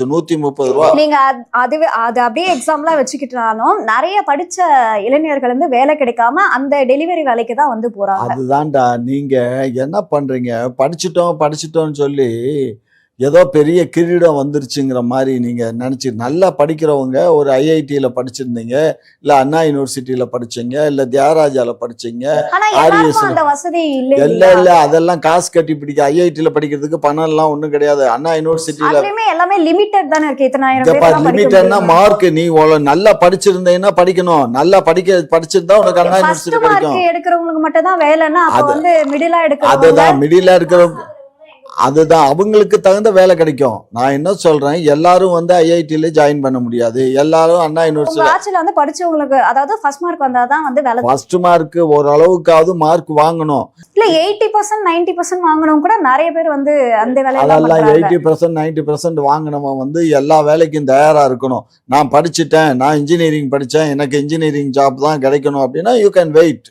130 ரூபா. நீங்க அது அப்படியே எக்ஸாம்பிளா வச்சுக்கிட்டாலும் நிறைய படிச்ச இளைஞர்கள் வந்து வேலை கிடைக்காம அந்த டெலிவரி வேலைக்கு தான் வந்து போறாங்க. அதுதான்டா, நீங்க என்ன பண்றீங்க, படிச்சிட்டோம்னு சொல்லி ஏதோ பெரிய கிரீடம் வந்துருச்சுங்கிற மாதிரி நீங்க நினைச்சு, நல்லா படிக்கிறவங்க ஒரு ஐஐடியில படிச்சிருந்தீங்க, இல்ல அண்ணா யூனிவர்சிட்டியில படிச்சீங்க, இல்ல தியாகராஜால படிச்சீங்க, ஆனா எல்லாருக்கும் அந்த வசதி இல்ல அதெல்லாம் காசு கட்டி பிடிக்க. ஐஐடியில படிக்கிறதுக்கு பணம் எல்லாம் ஒண்ணும் கிடையாது. அண்ணா யூனிவர்சிட்டியில எல்லாமே லிமிட்டட் தானே இருக்கு. இத்தனாயிரம் லிமிட்டட்னா மார்க், நீ நல்லா படிச்சிருந்தீங்கன்னா படிக்கணும், நல்லா படிச்சிருந்தா உனக்கு அண்ணா யூனிவர்சிட்டி கிடைக்கும். எடுக்கிறவங்களுக்கு மட்டும் தான் வேலைன்னா அப்ப வந்து மிடிலா எடுக்கிறவங்க, அதுதான் மிடிலா இருக்கிறவங்க, அதுதான் அவங்களுக்கு தகுந்த வேலை கிடைக்கும். நான் என்ன சொல்றேன், எல்லாரும் வந்து ஐஐடில ஜாயின் பண்ண முடியாது, எல்லாரும் அண்ணா யூனிவர்சிட்டி ஆட்சியில வந்து படிச்சவங்களுக்கு அதாவது ஃபர்ஸ்ட் மார்க் வந்தாதான் வந்து வேலை. ஃபர்ஸ்ட் மார்க் ஓரளவுக்காவது மார்க் வாங்கணும். இல்ல 80% 90% வாங்கணும் கூட நிறைய பேர் வந்து அந்த வேலையில அதெல்லாம் 80% 90% வாங்கினவன் வந்து எல்லா வேலைக்கும் தயாரா இருக்கணும். நான் படிச்சுட்டேன், நான் இன்ஜினியரிங் படிச்சேன், எனக்கு இன்ஜினியரிங் ஜாப் தான் கிடைக்கணும் அப்படின்னா யூ கேன் வெயிட்.